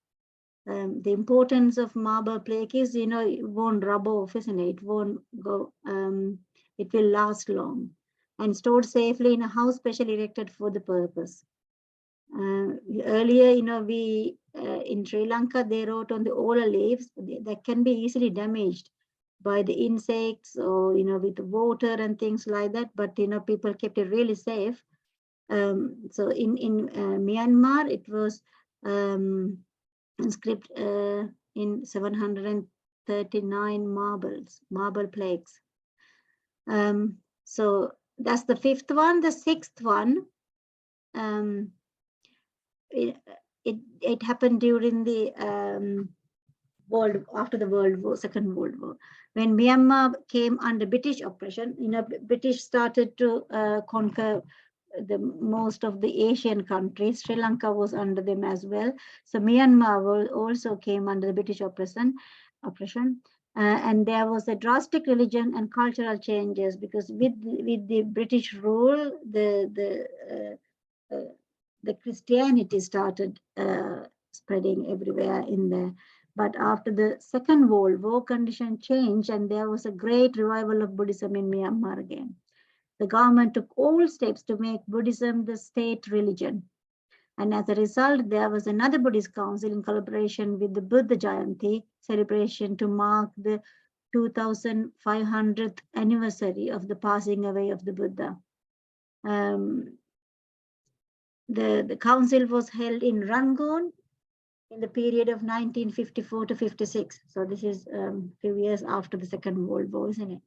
The importance of marble plaque is, you know, it won't rub off, isn't it? It won't go, it will last long and stored safely in a house specially erected for the purpose. Earlier, you know, we in Sri Lanka, they wrote on the ola leaves that can be easily damaged by the insects or, you know, with water and things like that. But, you know, people kept it really safe. So in Myanmar, it was inscribed in 739 marble plaques. So that's the fifth one. The sixth one, it happened during the after the Second World War, when Myanmar came under British oppression. You know, British started to conquer the most of the Asian countries. Sri Lanka was under them as well. So Myanmar also came under the British oppression. And there was a drastic religion and cultural changes, because with the British rule, the Christianity started spreading everywhere in there. But after the Second World War, conditions changed, and there was a great revival of Buddhism in Myanmar again. The government took all steps to make Buddhism the state religion. And as a result, there was another Buddhist council in collaboration with the Buddha Jayanti celebration to mark the 2500th anniversary of the passing away of the Buddha. The council was held in Rangoon in the period of 1954 to 56. So this is a few years after the Second World War, isn't it?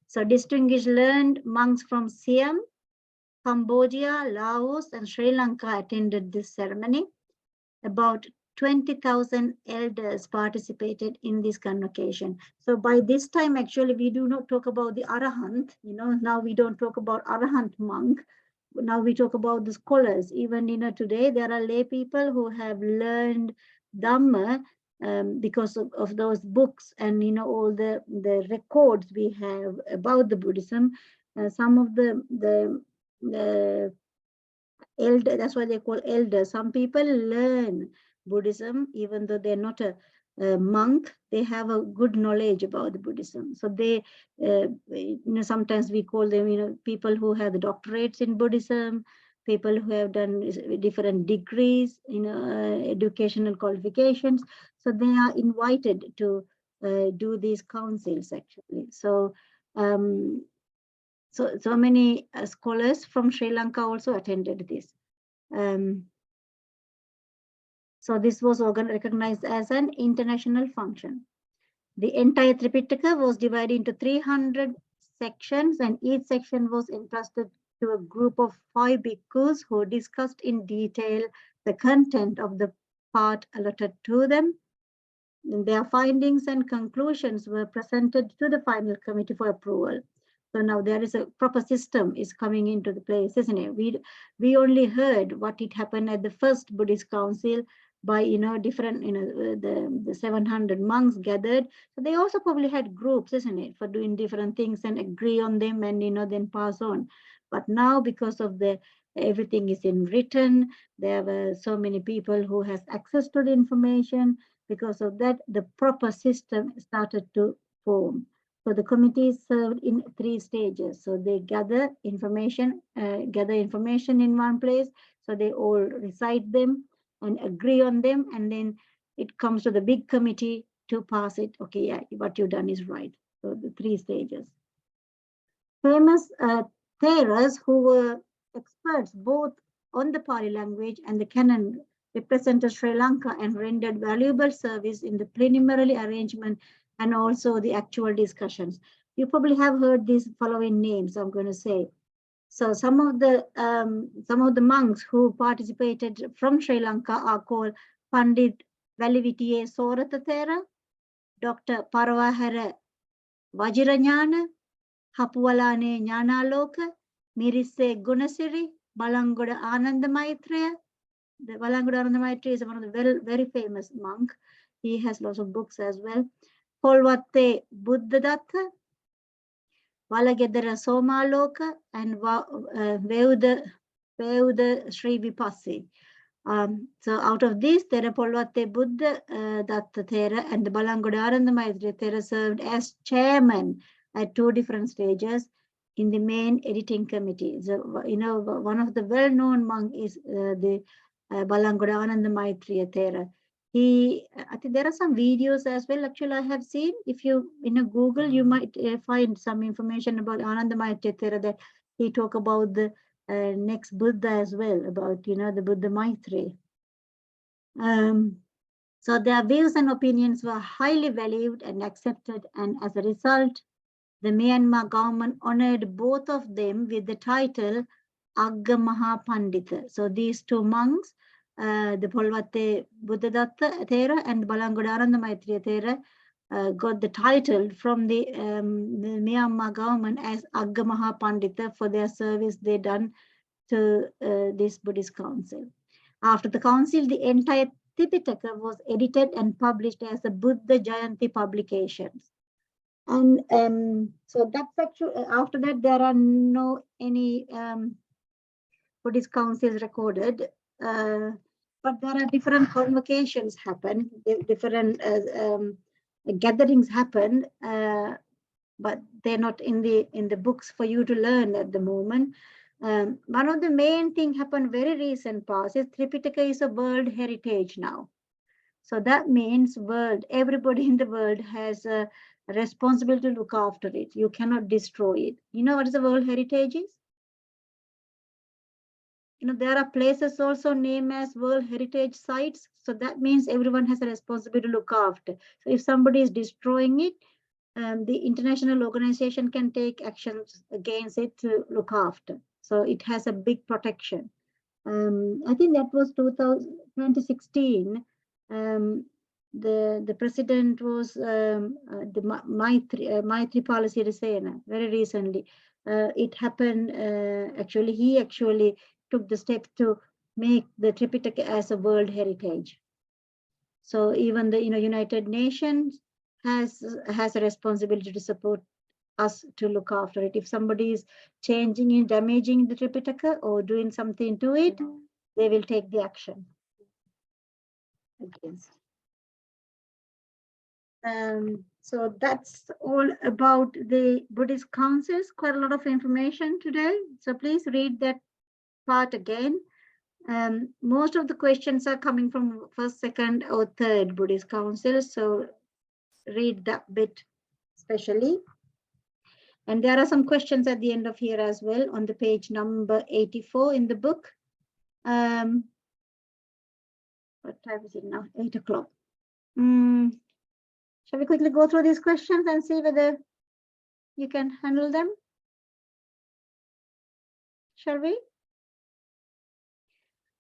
So distinguished learned monks from Siam, Cambodia, Laos, and Sri Lanka attended this ceremony. About 20,000 elders participated in this convocation. So by this time, actually, we do not talk about the Arahant. You know, now we don't talk about Arahant monk. Now we talk about the scholars. Even, you know, today there are lay people who have learned Dhamma because of those books and, you know, all the records we have about the Buddhism. Some of the elder, that's why they call elders. Some people learn Buddhism even though they're not a monk. They have a good knowledge about the Buddhism. So they, you know, sometimes we call them, you know, people who have the doctorates in Buddhism, people who have done different degrees, you know, educational qualifications. So they are invited to do these councils actually. So so many scholars from Sri Lanka also attended this. So this was recognized as an international function. The entire Tripitaka was divided into 300 sections, and each section was entrusted to a group of 5 bhikkhus who discussed in detail the content of the part allotted to them. And their findings and conclusions were presented to the final committee for approval. So now there is a proper system is coming into the place, isn't it? We only heard what it happened at the first Buddhist council by, you know, different, you know, the 700 monks gathered. So they also probably had groups, isn't it, for doing different things and agree on them and, you know, then pass on. But now, because of everything is in written, there were so many people who has access to the information. Because of that, the proper system started to form. So the committee served in 3 stages. So they gather information in one place. So they all recite them and agree on them. And then it comes to the big committee to pass it. Okay, yeah, what you've done is right. So the 3 stages. Famous Theras who were experts both on the Pali language and the Canon represented Sri Lanka and rendered valuable service in the preliminary arrangement and also the actual discussions. You probably have heard these following names I'm going to say. So some of the monks who participated from Sri Lanka are called Pandit Valivitiye Soratha Thera, Dr. Parawahara Vajiranyana, Hapuwalane Jnanaloka, Mirise Gunasiri, Balangoda Ananda Maitreya. The Balangoda Ananda Maitreya is one of the very famous monk. He has lots of books as well. Polwatte Buddhadatta, Valagedara Somaloka, and Veuda Sri Vipassi. So out of this, Thera Polvatte Buddha Datta Thera and the Balangodaranda Maitreya Thera served as chairman at 2 different stages in the main editing committee. So, one of the well-known monk is the Balangodaranda Maitreya Thera. I think there are some videos as well. Actually, I have seen. If you Google, you might find some information about Ananda Maitreya Thera that he talk about the next Buddha as well, about the Buddha Maitreya. So their views and opinions were highly valued and accepted, and as a result, the Myanmar government honored both of them with the title Agga Maha Pandita. So these 2 monks, the Polvatte Buddhadatta Thera and Balangodaranda Maitreya Thera, got the title from the Myanmar government as Agga Maha Pandita for their service they done to this Buddhist council. After the council, the entire Tipitaka was edited and published as the Buddha Jayanti publications. And so that's actually, after that, there are no any Buddhist councils recorded, but there are different convocations happen, different gatherings happen, but they're not in the books for you to learn at the moment. One of the main thing happened very recent past is Tripitaka is a World Heritage now. So that means everybody in the world has a responsibility to look after it. You cannot destroy it. You know what is the World Heritage is? There are places also named as World Heritage Sites. So that means everyone has a responsibility to look after. So if somebody is destroying it, the international organization can take actions against it to look after. So it has a big protection. I think that was 2016. The president was the Maithripala Sirisena very recently. It happened, he actually took the step to make the Tripitaka as a World Heritage. So even the United Nations has a responsibility to support us to look after it. If somebody is changing and damaging the Tripitaka or doing something to it, they will take the action against. So that's all about the Buddhist councils. Quite a lot of information today. So please read that part again. Most of the questions are coming from first, second, or third Buddhist council. So read that bit especially. And there are some questions at the end of here as well on the page number 84 in the book. What time is it now? 8 o'clock. Shall we quickly go through these questions and see whether you can handle them? Shall we?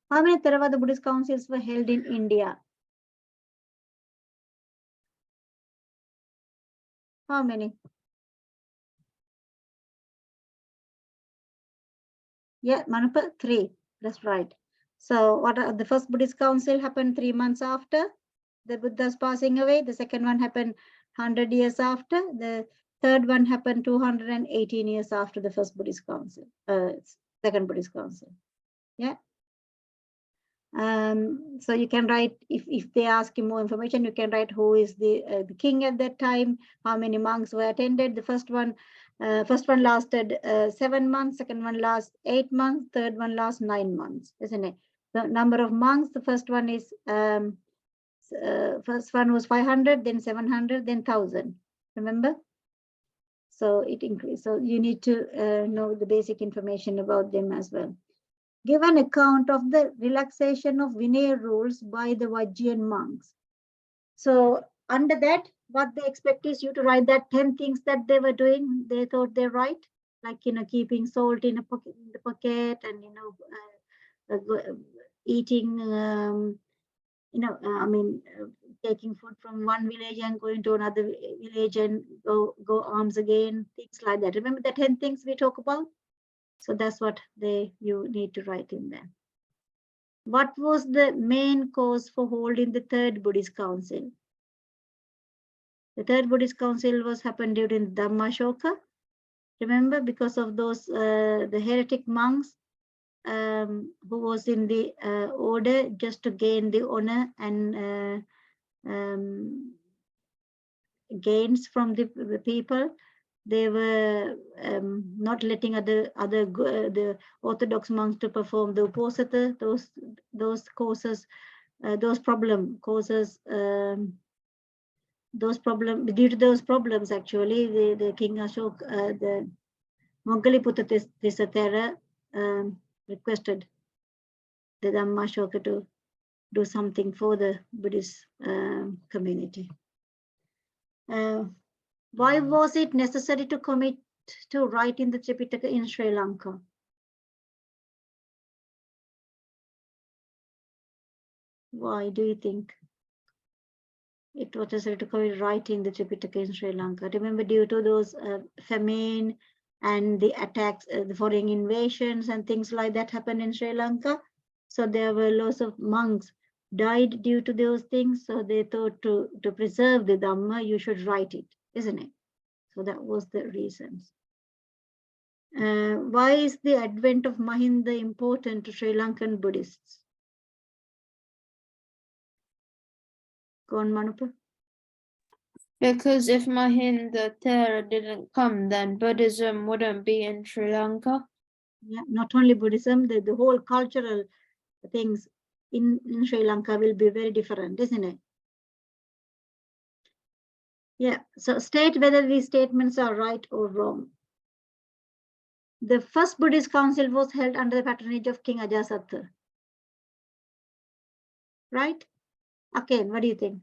How many Theravada Buddhist councils were held in India? How many? Yeah, Manapa, 3. That's right. So what the first Buddhist council happened 3 months after the Buddha's passing away. The second one happened 100 years after. The third one happened 218 years after the first Buddhist council, second Buddhist council. Yeah. So you can write, if they ask you more information, you can write who is the king at that time, how many monks were attended. The first one lasted 7 months, second one lasts 8 months, third one lasts 9 months, isn't it? The number of monks, the first one is first one was 500, then 700, then 1000. Remember? So it increased. So you need to know the basic information about them as well. Give an account of the relaxation of Vinaya rules by the Vajrayan monks. So under that, what they expect is you to write that 10 things that they were doing. They thought they're right, like keeping salt in the pocket, and eating. Taking food from one village and going to another village and go alms again, things like that. Remember the 10 things we talk about? So that's what you need to write in there. What was the main cause for holding the third Buddhist council? The third Buddhist council happened during Dhammashoka. Remember, because of those the heretic monks who was in the order just to gain the honor and gains from the people. They were not letting the Orthodox monks to perform the uposatha. Those causes those problem causes those problem due to those problems. Actually, the King Ashok, the Moggaliputta Tisatera requested the Dhammashoka to do something for the Buddhist community. Why was it necessary to commit to writing the Tripitaka in Sri Lanka? Why do you think it was necessary to commit writing the Tripitaka in Sri Lanka? Remember, due to those famine and the attacks, the foreign invasions and things like that happened in Sri Lanka. So there were lots of monks died due to those things. So they thought to preserve the Dhamma, you should write it, isn't it? So that was the reasons. Why is the advent of Mahinda important to Sri Lankan Buddhists? Go on, Manupa. Because if Mahinda Thera didn't come, then Buddhism wouldn't be in Sri Lanka. Yeah, not only Buddhism, the whole cultural things in Sri Lanka will be very different, isn't it? Yeah, so state whether these statements are right or wrong. The first Buddhist council was held under the patronage of King Ajatasattu. Right? Okay, what do you think?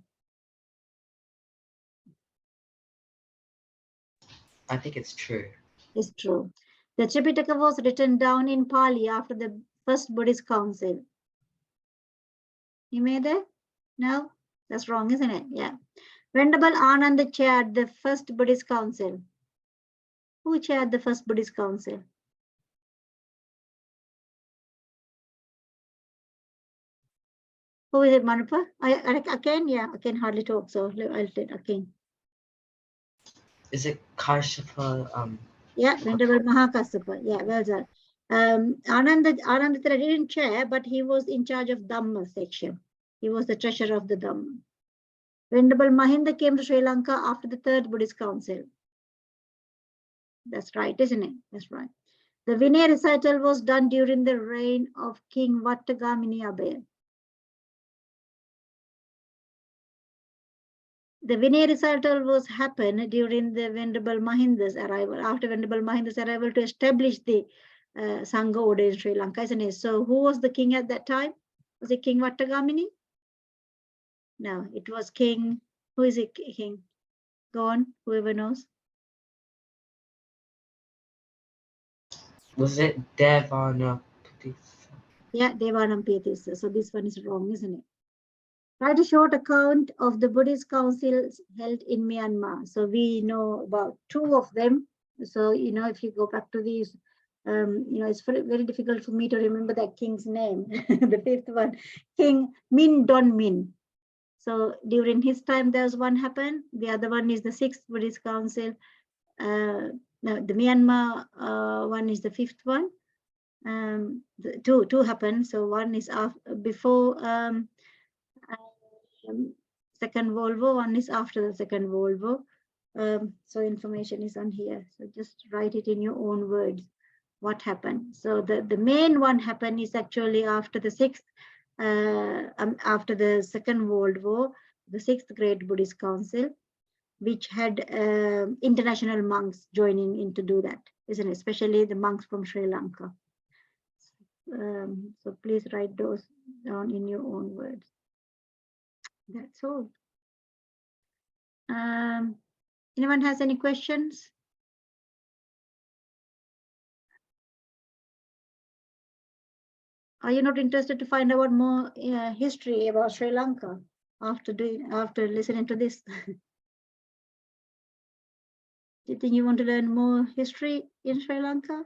I think it's true. It's true. The Tripitaka was written down in Pali after the first Buddhist council. You made that? No? That's wrong, isn't it? Yeah. Venerable Ananda chaired the first Buddhist council. Who chaired the first Buddhist council? Who is it, Manupa? I can hardly talk, so I'll take again. Is it Karshapa? Yeah, Venerable Mahakassapa. Yeah, well done. Ananda didn't chair, but he was in charge of Dhamma section. He was the treasurer of the Dhamma. Venerable Mahinda came to Sri Lanka after the third Buddhist council. That's right, isn't it? That's right. The Vinaya recital was done during the reign of King Vattagamini Abaya. The Vinaya recital was happened during the Venerable Mahinda's arrival, after Venerable Mahinda's arrival to establish the Sangha order in Sri Lanka, isn't it? So who was the king at that time? Was it King Vattagamini? No, it was King, who is it, King? Go on, whoever knows. Was it Devanampiyatissa? Yeah, Devanampiyatissa. So this one is wrong, isn't it? Write a short account of the Buddhist councils held in Myanmar. So we know about two of them. So, if you go back to these, it's very difficult for me to remember that king's name. The fifth one, King Min Don Min. So during his time, there's one happened. The other one is the sixth Buddhist council. No, the Myanmar one is the fifth one. Two happened. So one is before Second World War, one is after the Second World War. So information is on here. So just write it in your own words. What happened? So the main one happened is actually after the after the Second World War, the sixth Great Buddhist Council, which had international monks joining in to do that, isn't it? Especially the monks from Sri Lanka. So please write those down in your own words. That's all. Anyone has any questions? Are you not interested to find out more history about Sri Lanka after listening to this? Do you think you want to learn more history in Sri Lanka?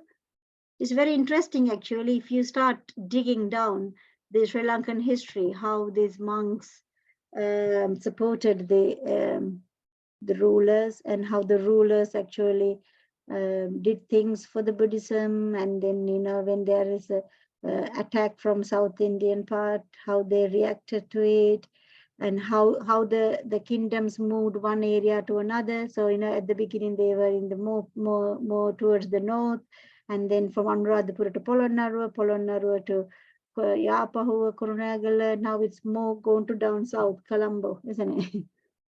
It's very interesting, actually, if you start digging down the Sri Lankan history, how these monks supported the rulers, and how the rulers actually did things for the Buddhism. And then, when there is attack from South Indian part, how they reacted to it, and how the kingdoms moved one area to another. So at the beginning they were in the more towards the north, and then from Anuradhapura to Polonnaruwa to Yapahuwa, Kurunegala. Now it's more going to down south, Colombo, isn't it?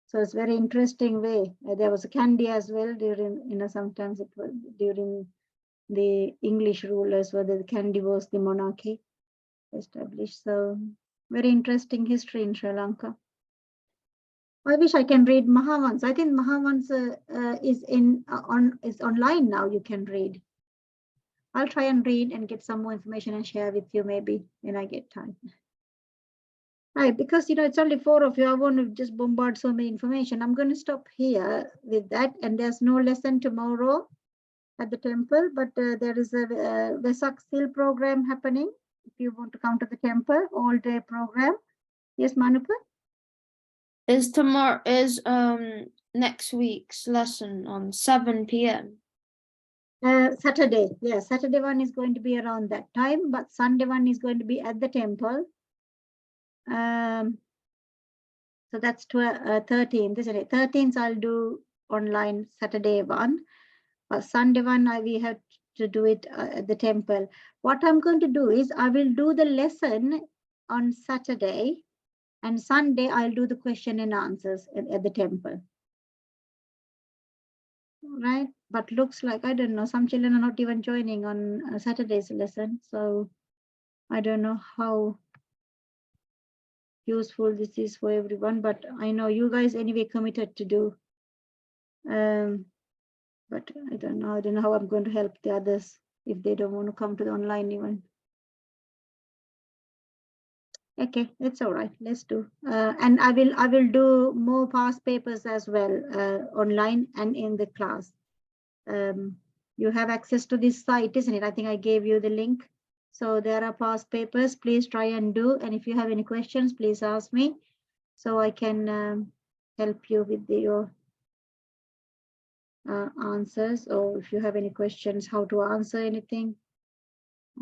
So it's very interesting way. There was a Kandy as well during, sometimes it was during the English rulers, whether the Kandy was the monarchy established. So very interesting history in Sri Lanka. I wish I can read Mahavans. I think Mahavans is is online now. You can read. I'll try and read and get some more information and share with you maybe when I get time. Right, because it's only 4 of you. I want to just bombard so many information. I'm going to stop here with that. And there's no lesson tomorrow at the temple, but there is a Vesak Seal program happening. If you want to come to the temple, all-day program. Yes, Manupa? Is next week's lesson on 7 p.m. Saturday. Yeah, Saturday one is going to be around that time, but Sunday one is going to be at the temple. So that's 13th, isn't it? 13th I'll do online Saturday one, but Sunday one we have to do it at the temple. What I'm going to do is I will do the lesson on Saturday, and Sunday I'll do the question and answers at the temple. Right, but looks like, I don't know, some children are not even joining on Saturday's lesson, so I don't know how useful this is for everyone, but I know you guys anyway committed to do. But I don't know how I'm going to help the others if they don't want to come to the online even. Okay, it's all right. Let's do. And I will do more past papers as well online and in the class. You have access to this site, isn't it? I think I gave you the link. So there are past papers. Please try and do. And if you have any questions, please ask me so I can help you with your answers. Or if you have any questions, how to answer anything,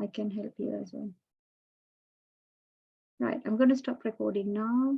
I can help you as well. Right, I'm going to stop recording now.